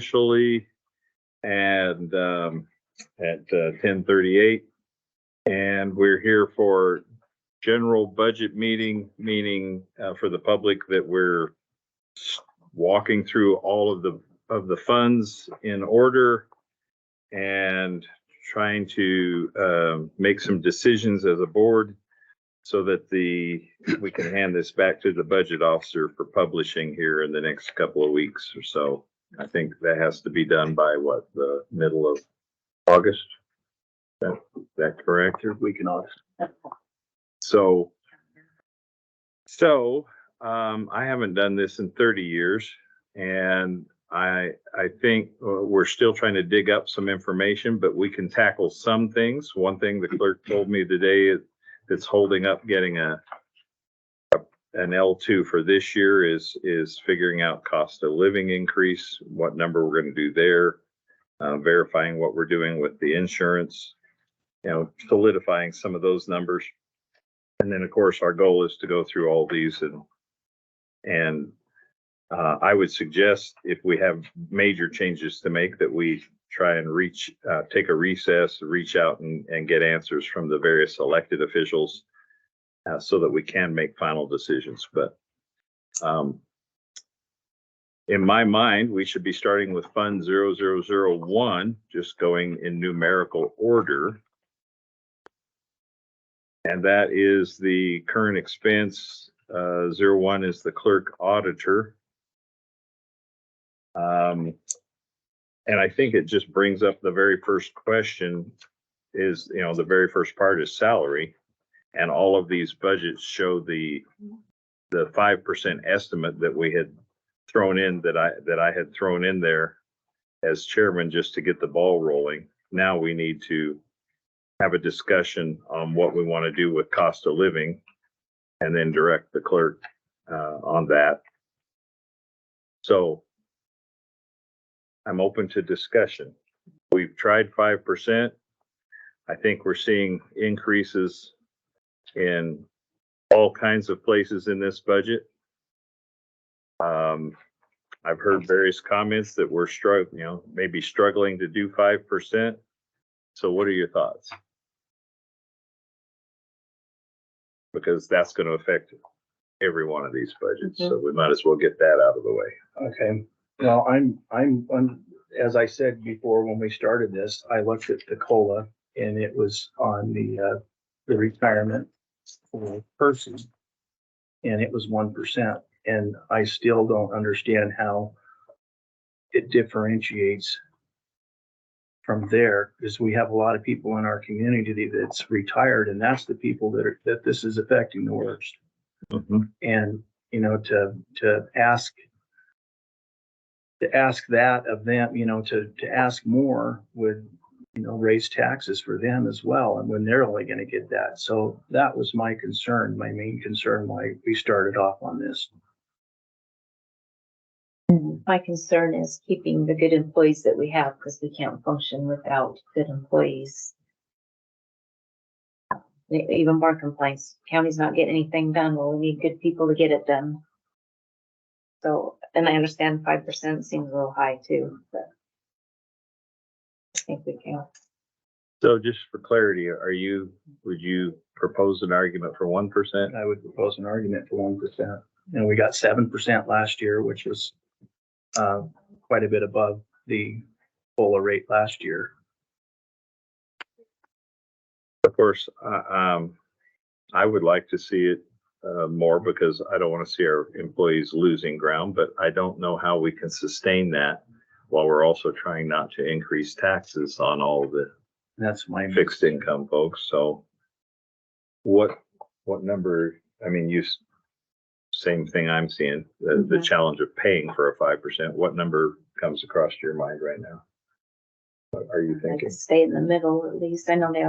officially and at 10:38, and we're here for general budget meeting, meaning for the public that we're walking through all of the funds in order and trying to make some decisions as a board so that we can hand this back to the budget officer for publishing here in the next couple of weeks or so. I think that has to be done by what, the middle of August? That correct? Third week in August. So I haven't done this in 30 years, and I think we're still trying to dig up some information, but we can tackle some things. One thing the clerk told me today that's holding up getting an L2 for this year is figuring out cost of living increase, what number we're going to do there, verifying what we're doing with the insurance, solidifying some of those numbers. And then, of course, our goal is to go through all these and I would suggest if we have major changes to make that we try and take a recess, reach out and get answers from the various elected officials so that we can make final decisions. But in my mind, we should be starting with Fund 0001, just going in numerical order. And that is the current expense. 01 is the clerk auditor. And I think it just brings up the very first question is, the very first part is salary. And all of these budgets show the 5% estimate that we had thrown in, that I had thrown in there as chairman just to get the ball rolling. Now we need to have a discussion on what we want to do with cost of living and then direct the clerk on that. So I'm open to discussion. We've tried 5%. I think we're seeing increases in all kinds of places in this budget. I've heard various comments that we're maybe struggling to do 5%. So what are your thoughts? Because that's going to affect every one of these budgets. So we might as well get that out of the way. Okay. Well, I'm as I said before, when we started this, I looked at the COLA and it was on the retirement for a person, and it was 1%. And I still don't understand how it differentiates from there, because we have a lot of people in our community that's retired, and that's the people that this is affecting the worst. Mm-hmm. And to ask that of them, to ask more would raise taxes for them as well, and when they're only going to get that. So that was my main concern why we started off on this. My concern is keeping the good employees that we have, because we can't function without good employees. Even more complaints. County's not getting anything done. Well, we need good people to get it done. So, and I understand 5% seems a little high too, but I think we can. So just for clarity, would you propose an argument for 1%? I would propose an argument for 1%. And we got 7% last year, which was quite a bit above the COLA rate last year. Of course, I would like to see it more, because I don't want to see our employees losing ground, but I don't know how we can sustain that while we're also trying not to increase taxes on all the fixed income folks. So what number, same thing I'm seeing, the challenge of paying for a 5%. What number comes across your mind right now? What are you thinking? Stay in the middle at least. I know they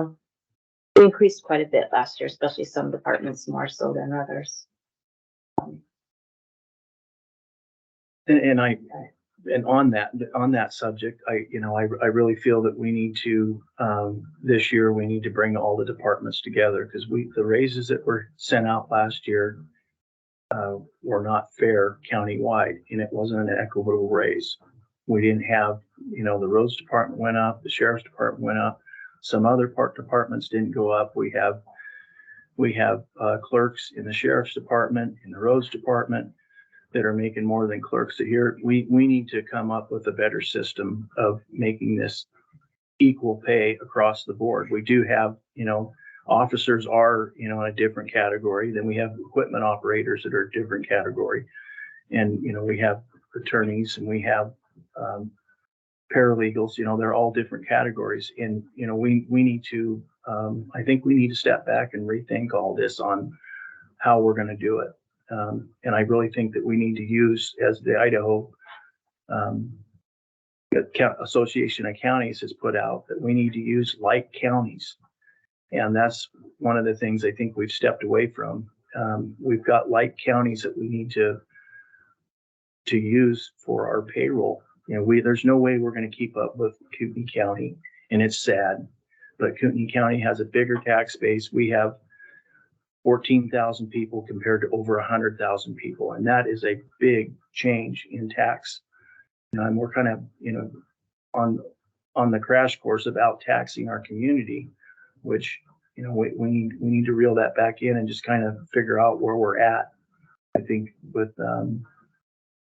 increased quite a bit last year, especially some departments more so than others. And on that subject, I really feel that we need to this year we need to bring all the departments together, because the raises that were sent out last year were not fair countywide, and it wasn't an equitable raise. We didn't have, the roads department went up, the sheriff's department went up. Some other departments didn't go up. We have clerks in the sheriff's department, in the roads department that are making more than clerks. So here, we need to come up with a better system of making this equal pay across the board. We do have, officers are, in a different category. Then we have equipment operators that are a different category. And, we have attorneys and we have paralegals, they're all different categories. And, we need to, I think we need to step back and rethink all this on how we're going to do it. And I really think that we need to use, as the Idaho Association of Counties has put out, that we need to use like counties. And that's one of the things I think we've stepped away from. We've got like counties that we need to use for our payroll. There's no way we're going to keep up with Kootenai County, and it's sad, but Kootenai County has a bigger tax base. We have 14,000 people compared to over 100,000 people, and that is a big change in tax. And we're kind of, on the crash course about taxing our community, which, we need to reel that back in and just kind of figure out where we're at. I think with,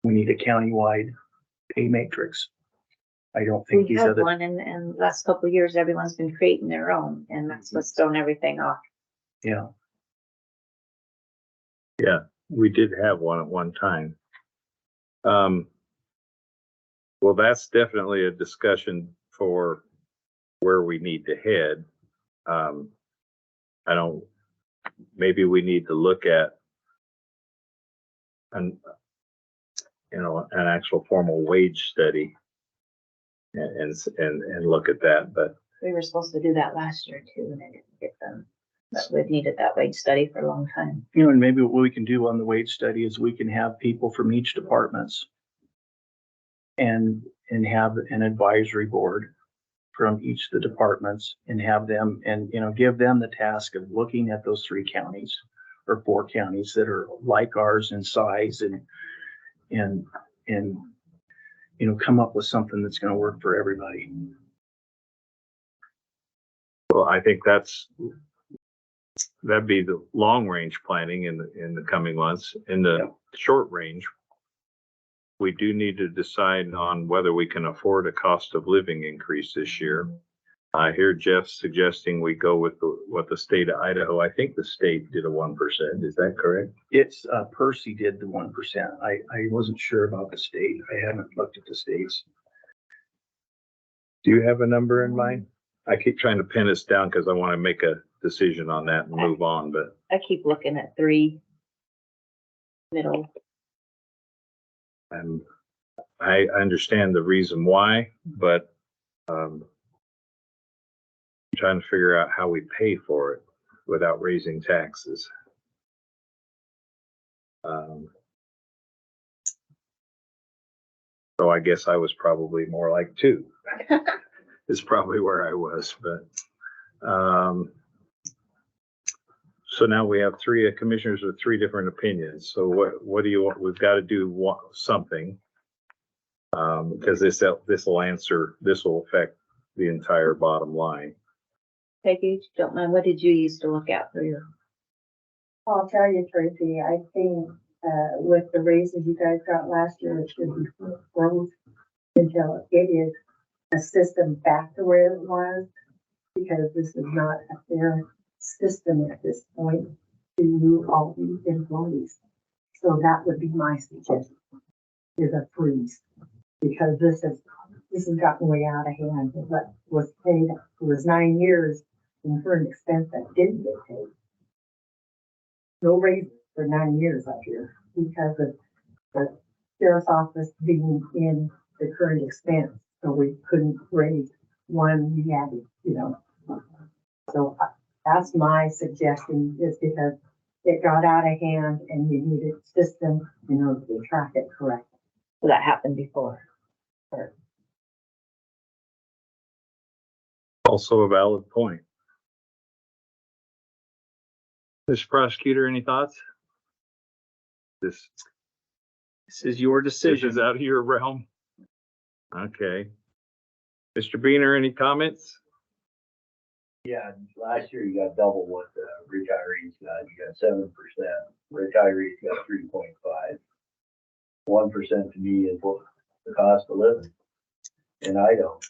we need a countywide pay matrix. I don't think We these have other, one, and the last couple of years, everyone's been creating their own, and that's what's thrown everything off. yeah. Yeah, we did have one at one time. Well, that's definitely a discussion for where we need to head. Maybe we need to look at an actual formal wage study and look at that, but We were supposed to do that last year too, and I didn't get them. But we've needed that wage study for a long time. And maybe what we can do on the wage study is we can have people from each departments and have an advisory board from each of the departments and have them and, give them the task of looking at those 3 counties or 4 counties that are like ours in size and come up with something that's going to work for everybody. well, I think that'd be the long range planning in the coming months. In the short range, we do need to decide on whether we can afford a cost of living increase this year. I hear Jeff suggesting we go with what the state of Idaho. I think the state did a 1%. Is that correct? It's Percy did the 1%. I wasn't sure about the state. I haven't looked at the states. Do you have a number in mind? I keep trying to pin us down because I want to make a decision on that and move on, but I keep looking at 3 middle. I understand the reason why, but trying to figure out how we pay for it without raising taxes. So I guess I was probably more like 2 is probably where I was, but so now we have 3 commissioners with 3 different opinions. So what do you want? We've got to do something because this will affect the entire bottom line. Peggy, don't mind, what did you use to look at for your? I'll tell you, Tracy, I think with the raises you guys got last year, it should be frozen until it is a system back to where it was, because this is not a fair system at this point to move all these employees. So that would be my suggestion, is a freeze, because this has gotten way out of hand. What was paid, it was 9 years in current expense that didn't get paid. No raise for 9 years up here because of the sheriff's office being in the current expense. So we couldn't raise one, we had, so that's my suggestion, is because it got out of hand and you needed a system, to track it correctly. So that happened before. Or Also a valid point. Mr. Prosecutor, any thoughts? This This is your is decision. out of your realm. Okay. Mr. Beaner, any comments? Yeah, last year you got double what the retirees got. You got 7%. Retirees got 3.5. 1% to me is what the cost of living in Idaho.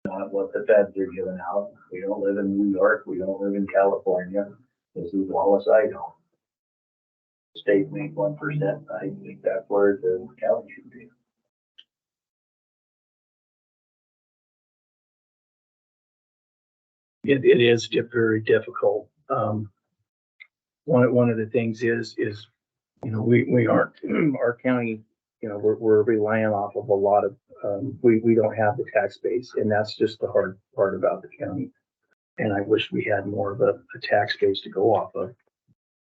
Not what the feds are giving out. We don't live in New York. We don't live in California. This is Wallace, Idaho. The state made 1%. I think that's where the county should be. It is very difficult. One of the things is, you know, we aren't, our county, you know, we're relying off of a lot of, we don't have the tax base, and that's just the hard part about the county. And I wish we had more of a tax base to go off of,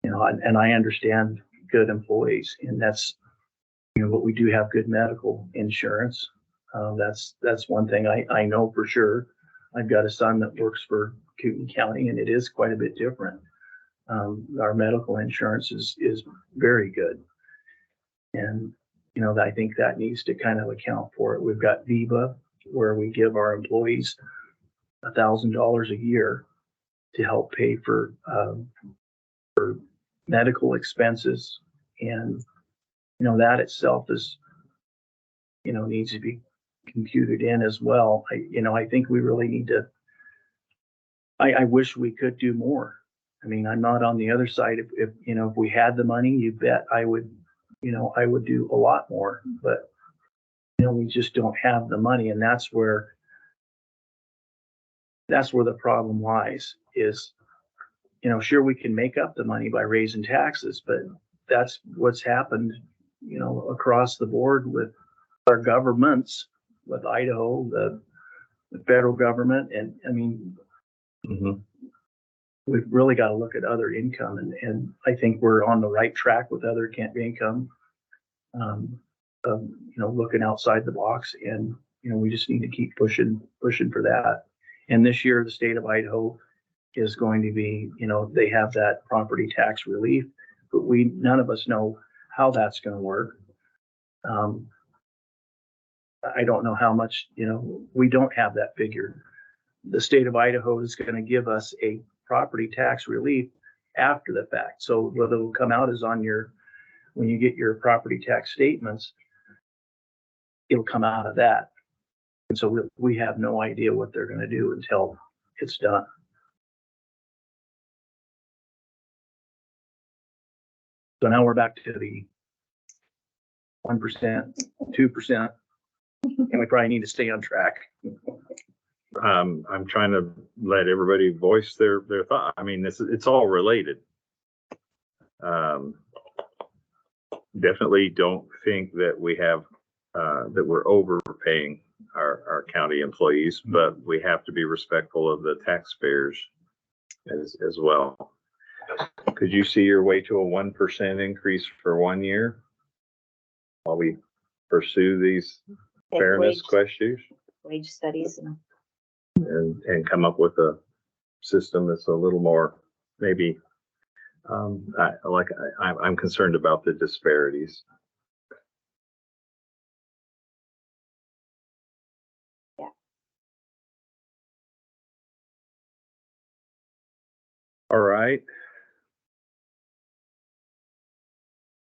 you know, and I understand good employees, and that's, you know, but we do have good medical insurance. That's one thing I know for sure. I've got a son that works for Kootenai County, and it is quite a bit different. Our medical insurance is very good. And, you know, I think that needs to kind of account for it. We've got VIVA, where we give our employees $1,000 a year to help pay for medical expenses. And, you know, that itself is, you know, needs to be computed in as well. I think we really need to, I wish we could do more. I mean, I'm not on the other side. If you know, if we had the money, you bet I would, you know, I would do a lot more, but you know, we just don't have the money. And that's where the problem lies is, you know, sure, we can make up the money by raising taxes, but that's what's happened, you know, across the board with our governments, with Idaho, the federal government. And I mean, we've really got to look at other income, and I think we're on the right track with other income. You know, looking outside the box, and you know, we just need to keep pushing for that. And this year, the state of Idaho is going to be, you know, they have that property tax relief, but none of us know how that's going to work. I don't know how much, you know, we don't have that figure. The state of Idaho is going to give us a property tax relief after the fact. So whether it'll come out is on when you get your property tax statements, it'll come out of that. And so we have no idea what they're going to do until it's done. So now we're back to the 1%, 2%, and we probably need to stay on track. I'm trying to let everybody voice their thought. I mean, it's all related. Definitely don't think that we have, that we're overpaying our county employees, but we have to be respectful of the taxpayers as well. Could you see your way to a 1% increase for 1 year while we pursue these fairness questions Wage studies and come up with a system that's a little more maybe I'm concerned about the disparities. Yeah. All right.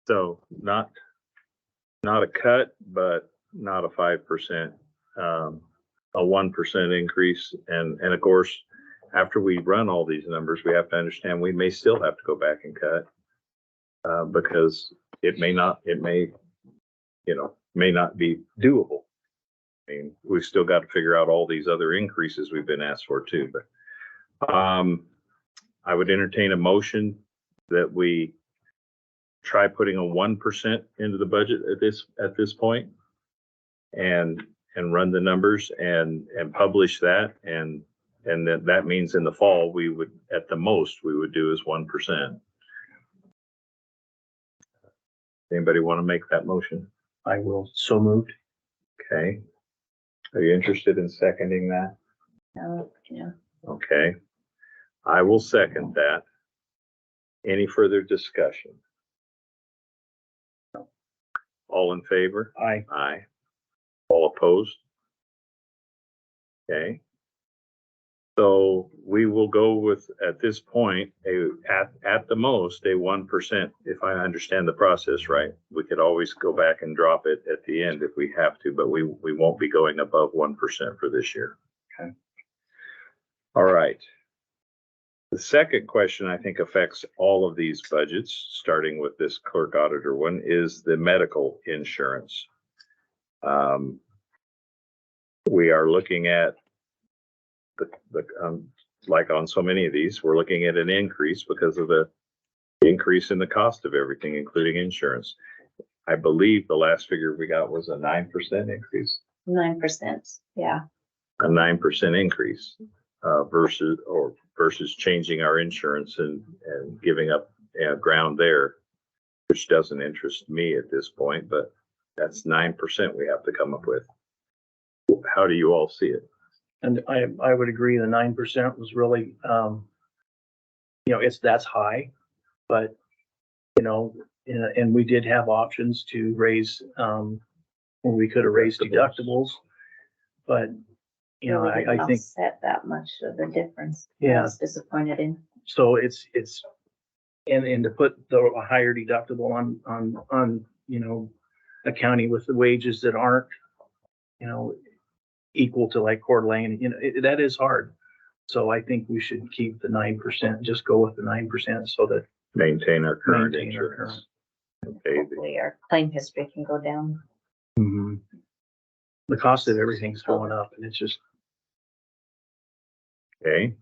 So not a cut, but not a 5%, a 1% increase. And of course, after we run all these numbers, we have to understand we may still have to go back and cut because it may not be doable. I mean, we've still got to figure out all these other increases we've been asked for too. But I would entertain a motion that we try putting a 1% into the budget at this point and run the numbers and publish that. And that means in the fall, we would, at the most, we would do is 1%. Anybody want to make that motion? I will. So moved. Okay. Are you interested in seconding that? yeah. Okay. I will second that. Any further discussion? All in favor? Aye. Aye. All opposed? Okay. So we will go with, at this point, at the most, a 1%, if I understand the process right. We could always go back and drop it at the end if we have to, but we won't be going above 1% for this year. Okay. All right. The second question I think affects all of these budgets, starting with this clerk auditor one, is the medical insurance. We are looking at like on so many of these, we're looking at an increase because of the increase in the cost of everything, including insurance. I believe the last figure we got was a 9% increase. 9%, yeah. A 9% increase versus changing our insurance and giving up ground there, which doesn't interest me at this point, but that's 9% we have to come up with. How do you all see it? And I would agree, the 9% was really, that's high, but, and we did have options to raise, when we could have raised deductibles, but, Really didn't I think, offset that much of the difference. I Yeah. was disappointed in. so it's, and to put the higher deductible on, a county with the wages that aren't, equal to like Coeur d'Alene, that is hard. So I think we should keep the 9%, just go with the 9% so that Maintain our current maintain our insurance. Okay, Hopefully our claim history can go down. current. The cost of everything's going up and it's just, okay.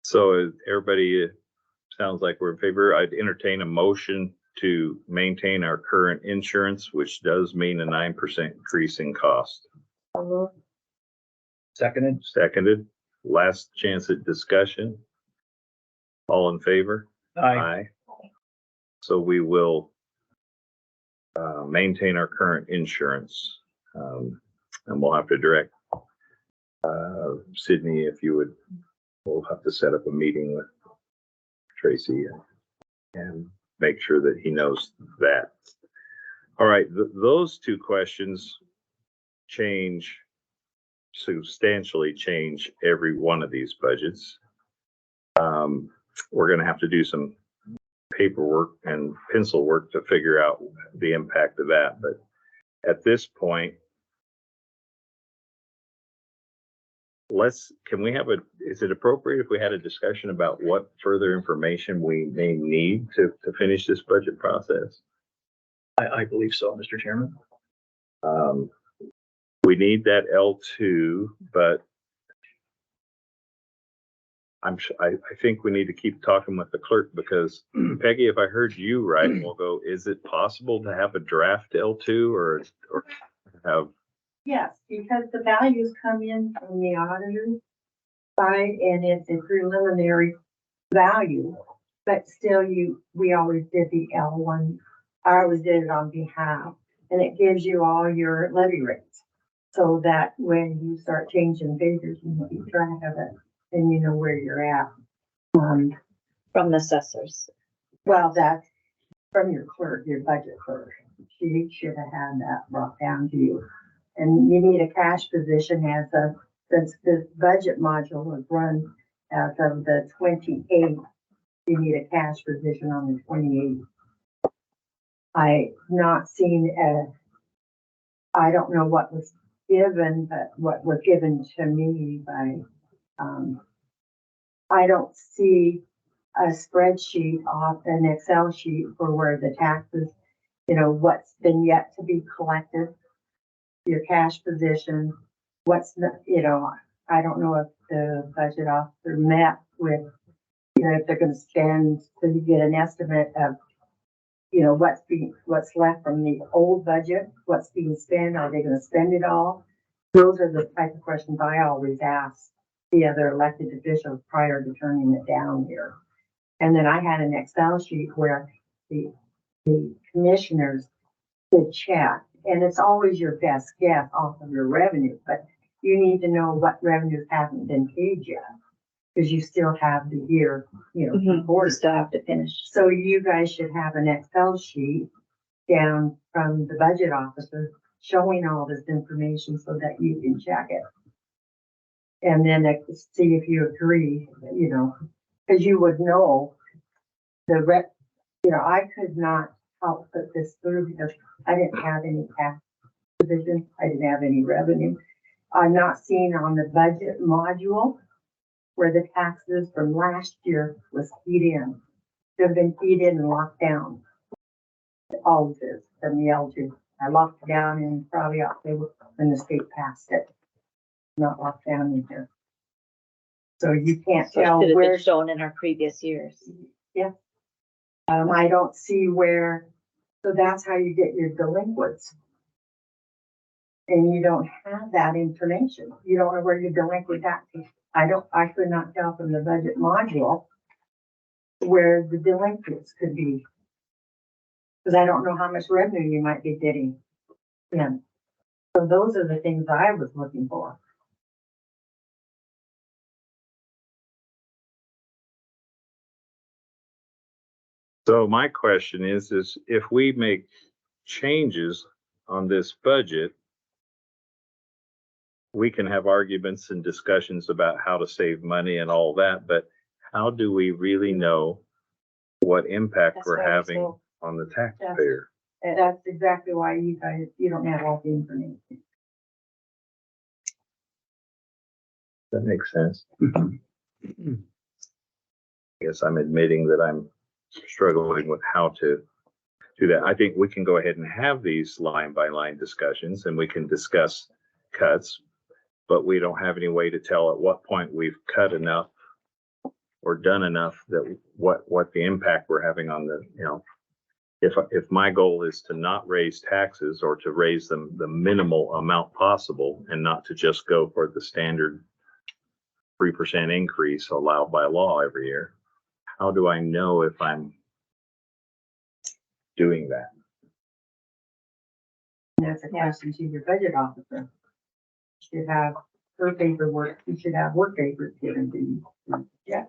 So everybody sounds like we're in favor. I'd entertain a motion to maintain our current insurance, which does mean a 9% increase in cost. I'll move. seconded. Seconded. Last chance at discussion. All in favor? Aye. So we will maintain our current insurance. And we'll have to direct Sydney, if you would, we'll have to set up a meeting with Tracy and make sure that he knows that. All right, those two questions substantially change every one of these budgets. We're gonna have to do some paperwork and pencil work to figure out the impact of that, but at this point, is it appropriate if we had a discussion about what further information we may need to finish this budget process? I believe so, Mr. Chairman. We need that L2, but I think we need to keep talking with the clerk because Peggy, if I heard you right, we'll go, is it possible to have a draft L2 or have? Yes, because the values come in from the auditor's side and it's a preliminary value. But still we always did the L1. I always did it on behalf and it gives you all your levy rates. So that when you start changing figures, you can keep track of it and you know where you're at. From the assessors. Well, that's from your clerk, your budget clerk. She should have had that brought down to you. And you need a cash position since this budget module was run as of the 28th, you need a cash position on the 28th. I not seen I don't know what was given, but what was given to me by, I don't see a spreadsheet off an Excel sheet for where the taxes, what's been yet to be collected, your cash position, what's the, I don't know if the budget officer met with, if they're going to spend, so you get an estimate of, what's left from the old budget, what's being spent, are they going to spend it all? Those are the type of questions I always ask the other elected officials prior to turning it down here. And then I had an Excel sheet where the commissioners could check, and it's always your best guess off of your revenue, but you need to know what revenues haven't been paid yet, because you still have the year, We quarter. still have to finish. So you guys should have an Excel sheet down from the budget officer showing all this information so that you can check it. And then see if you agree, you know, because you would know I could not help put this through because I didn't have any tax division. I didn't have any revenue. I'm not seeing on the budget module where the taxes from last year was keyed in. They've been keyed in and locked down. All of this from the L2. I locked it down in probably October when the state passed it. Not locked down in here. So you can't So it tell should have where. been shown in our previous years. I don't see where, so that's how you get your delinquents. And you don't have that information. You don't know where your delinquent taxes. I could not tell from the budget module where the delinquents could be. Because I don't know how much revenue you might be getting in. So those are the things I was looking for. So my question is if we make changes on this budget, we can have arguments and discussions about how to save money and all that, but how do we really know what impact That's we're why we're having so- on the taxpayer? And that's exactly why you don't have all the information. That makes sense. Guess I'm admitting that I'm struggling with how to do that. I think we can go ahead and have these line by line discussions and we can discuss cuts, but we don't have any way to tell at what point we've cut enough or done enough that what the impact we're having on the, if my goal is to not raise taxes or to raise them the minimal amount possible and not to just go for the standard 3% increase allowed by law every year, how do I know if I'm doing that? And that's a question to your budget officer. You should have her paperwork, you should have work papers given to you. Yeah.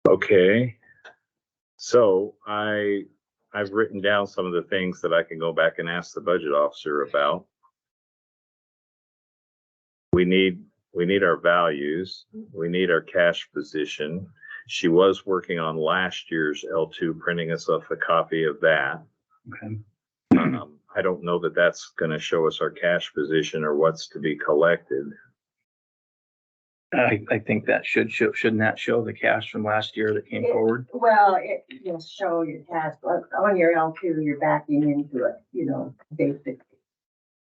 Okay. So I've written down some of the things that I can go back and ask the budget officer about. We need our values. We need our cash position. She was working on last year's L2, printing us off a copy of that. Okay. I don't know that that's going to show us our cash position or what's to be collected. I think that shouldn't that show the cash from last year that came forward? Well, it will show your cash, but on your L2, you're backing into it, basically.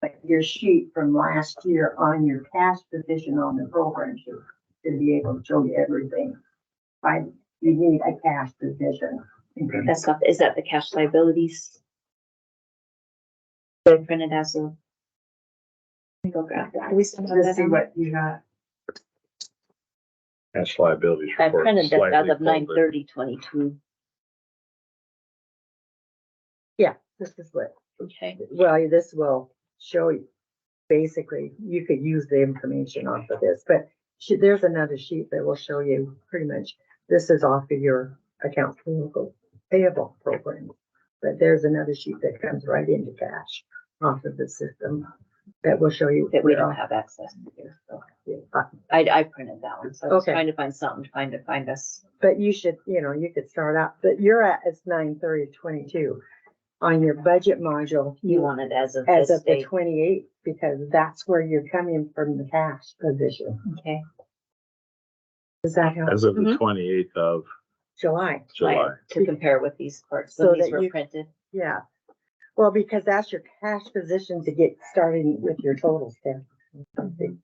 But your sheet from last year on your cash position on the program should be able to show you everything. You need a cash position. That's not, is that the cash liabilities? They're printed as a. Let me go grab that. Do we still have Let's that see on? what you got. Cash liabilities I report. printed that as slightly of folded. 9/30/22. Yeah, this is what, Okay. well, this will show you, basically, you could use the information off of this, but there's another sheet that will show you pretty much, this is off of your accounts payable program. But there's another sheet that comes right into cash off of the system that will show you. That we where don't off- have access to here, so. uh, I printed that one, so I was Okay. trying to find something to find us. But you should, you could start out, but you're at, it's 9/30/22. On your budget module, You want it as of as this of the date. 28th, because that's where you're coming from the cash position. Okay. Does that help? As of the Mhm. 28th of July. July. To compare with these parts, So when these that were you- printed. Yeah. Well, because that's your cash position to get started with your total step.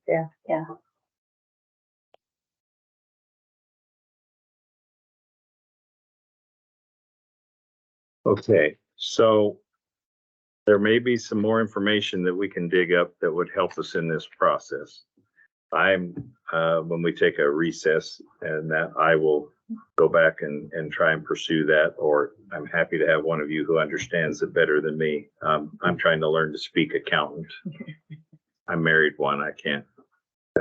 Yeah. Yeah. Okay, so there may be some more information that we can dig up that would help us in this process. When we take a recess and that I will go back and try and pursue that, or I'm happy to have one of you who understands it better than me. I'm trying to learn to speak accountant. I married one. I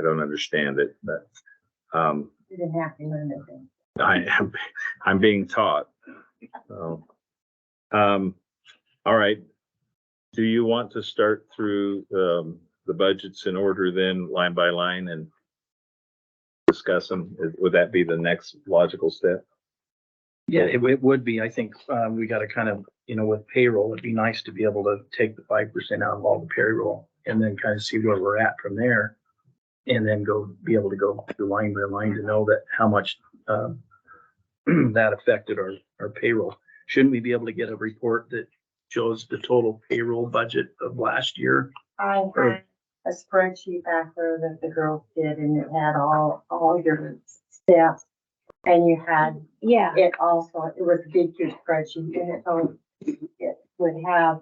don't understand it, but, You didn't have to learn anything. I'm being taught. So, all right. Do you want to start through, the budgets in order then, line by line, and discuss them? Would that be the next logical step? Yeah, it would be, I think, we gotta kind of, with payroll, it'd be nice to be able to take the 5% out of all the payroll and then kind of see where we're at from there. And then be able to go through line by line to know that how much, that affected our payroll. Shouldn't we be able to get a report that shows the total payroll budget of last year? I had a spreadsheet back there that the girls did and it had all your steps. And you had Yeah, it also, it was a big huge spreadsheet and it would have,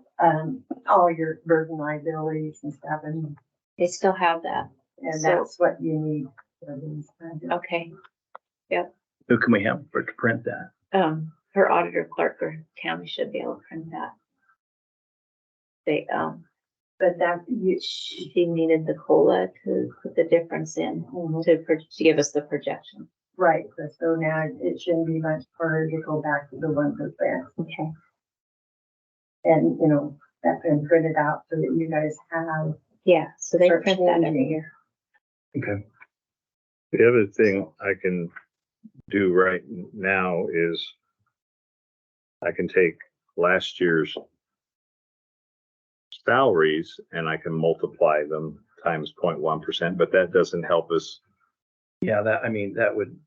all your burden liabilities and stuff and they still have that. So- that's what you need for these kinds of. Okay. Who can we have for to print that? Her auditor clerk or Tammy should be able to print that. They, But that, she needed the COLA to put the difference in, to give us the projection. right, so now it shouldn't be much harder to go back to the 1%. Okay. And, that's been printed out so that you guys have. Yeah, so they Start print that every changing. year. Okay. The other thing I can do right now is I can take last year's salaries and I can multiply them times 0.1%, but that doesn't help us. Yeah, that would,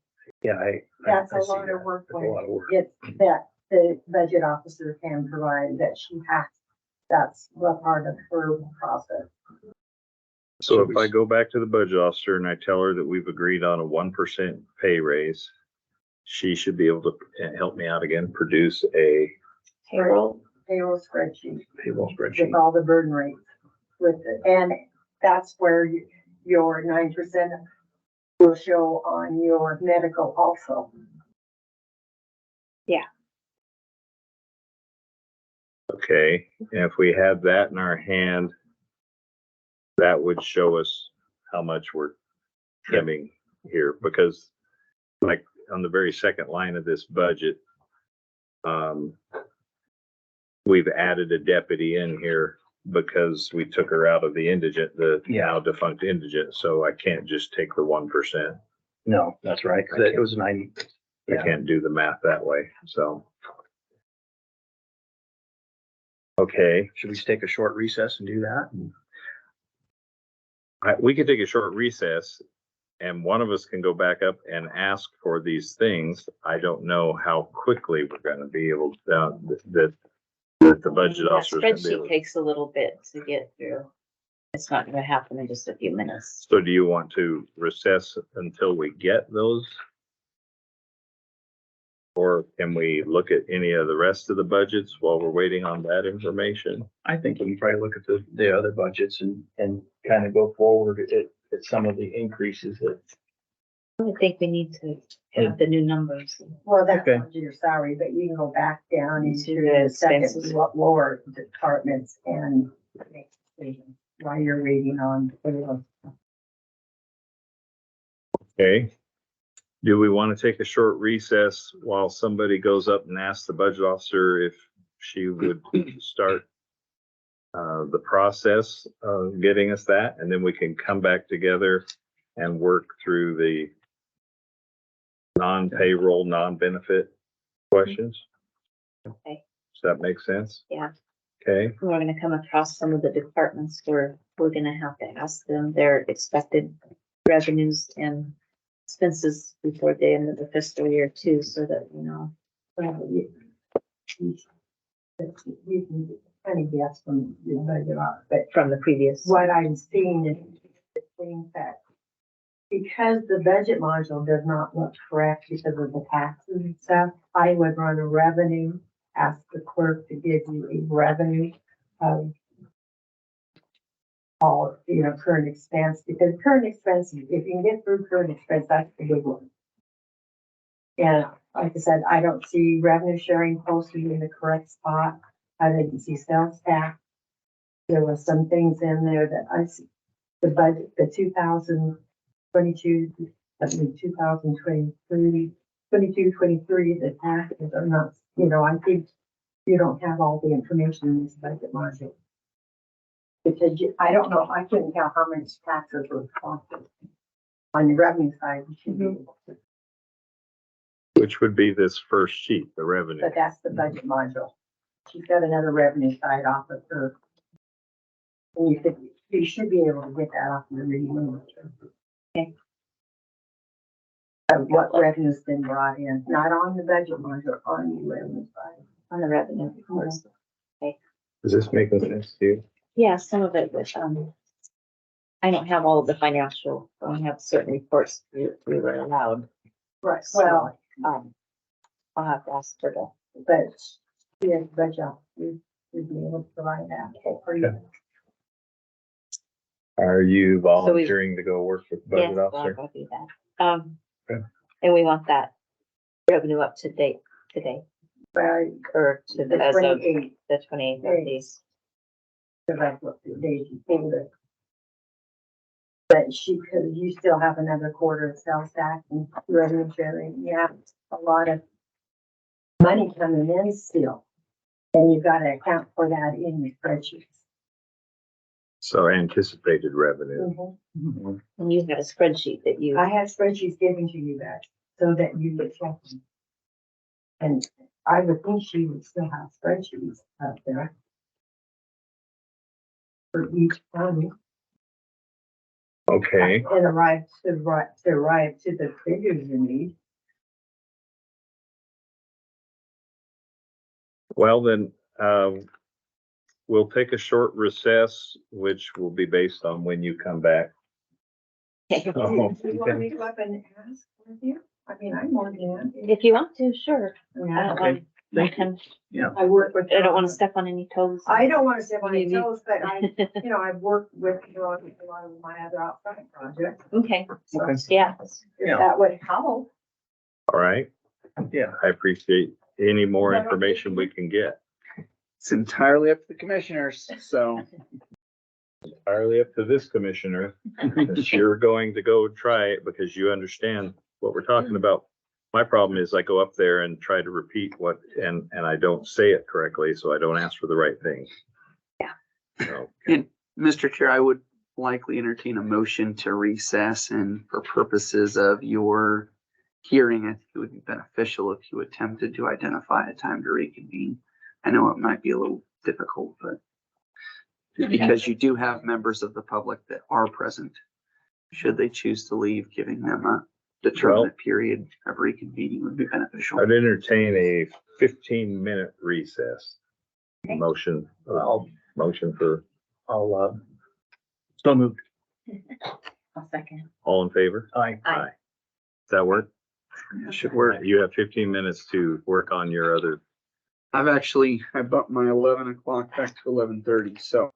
That's I a see lot that. of work. That's a lot of work. It's that the budget officer can provide that she has, that's what part of her process. So if I go back to the budget officer and I tell her that we've agreed on a 1% pay raise, she should be able to help me out again, produce a, Payroll, Payroll spreadsheet Payroll spreadsheet. with all the burden rates with it. And that's where your 9% will show on your medical also. okay, and if we had that in our hand, that would show us how much we're trimming here, because like on the very second line of this budget, we've added a deputy in here because we took her out of the indigent, the now defunct indigent, so I can't just take the 1%. No, that's right. 'Cause it was 90. I can't do the math that way, so. Okay, Should we just take a short recess and do that? we could take a short recess and one of us can go back up and ask for these things. I don't know how quickly we're gonna be able to, that the budget that officer is gonna be able. spreadsheet takes a little bit to get through. It's not gonna happen in just a few minutes. So do you want to recess until we get those? Or can we look at any of the rest of the budgets while we're waiting on that information? I think we can probably look at the other budgets and kind of go forward at some of the increases that. I think we need to have the new numbers. Well, that's Okay. not your salary, but you can go back down Into into the the second expenses. lower departments and make decisions while you're reading on. Okay. Do we want to take a short recess while somebody goes up and asks the budget officer if she would start the process of getting us that, and then we can come back together and work through the non-payroll, non-benefit questions? Okay. Does that make sense? Yeah. Okay, We're gonna come across some of the departments where we're gonna have to ask them their expected revenues and expenses before the end of the fiscal year too, so that, You can kind of guess from the budget off, but from the previous. what I'm seeing is the things that, because the budget module does not look correct because of the taxes and stuff, I would run a revenue, ask the clerk to give you a revenue of all, current expense, because current expense, if you can get through current expense, that's the big one. And like I said, I don't see revenue sharing posted in the correct spot. I didn't see sales tax. There was some things in there that I see, the budget, the 2022, 2023 22, 23, the taxes are not, I think you don't have all the information in this budget market. Because I don't know, I couldn't tell how much taxes were costed. On the revenue side, you should be able to, Which would be this first sheet, the revenue. but that's the budget module. She's got another revenue side off of her. And you should be able to get that off of the revenue. Okay. Of what revenue's been brought in, not on the budget module, on the revenue side. On the revenue, of course. Is this making sense to you? Yeah, some of it was, I don't have all of the financial, I don't have certain reports we were allowed. Right. So, Well, I'll have to ask her to. but she has budget, you'd be able to provide that for you. Are you volunteering to go work with the Yes, budget I'll officer? go do that. Okay. And we want that revenue up to date today, But or to the the, as of 28th, the 28th of these. because that's what the day she paid it. But you still have another quarter of sales tax and revenue sharing. You have a lot of money coming in still. And you've got to account for that in your spreadsheets. So anticipated revenue. Mm-hmm. And you have a spreadsheet that you, I have spreadsheets given to you guys so that you can check them. And I would think she would still have spreadsheets out there. For each county Okay, and arrive to the figures you need. well then, we'll take a short recess, which will be based on when you come back. Oh, Do you want me to go up and ask with you? I mean, I'm more than happy. if you want to, sure. I Yeah, don't Okay. want, I work with. I don't want to step on any toes. I don't want to step on your Maybe. toes, but I've worked with a lot of my other outside projects. Okay, So Okay. yeah. if Yeah. that would help. All right, Yeah, I appreciate any more Is that okay information with we can get. It's entirely up to the commissioners, so. Entirely up to this commissioner. If you're going to go try it because you understand what we're talking about. My problem is I go up there and try to repeat and I don't say it correctly, so I don't ask for the right thing. Yeah. So, And Mr. Chair, I would likely entertain a motion to recess, and for purposes of your hearing, I think it would be beneficial if you attempted to identify a time to reconvene. I know it might be a little difficult, but because you do have members of the public that are present, should they choose to leave, giving them a determinate period of reconvening would be beneficial. I'd entertain a 15-minute recess. Motion, motion for I'll, so moved. I'll second. all in favor? Aye. Aye. Does that work? It should work. You have 15 minutes to work on your other. I bumped my 11 o'clock back to 11:30, so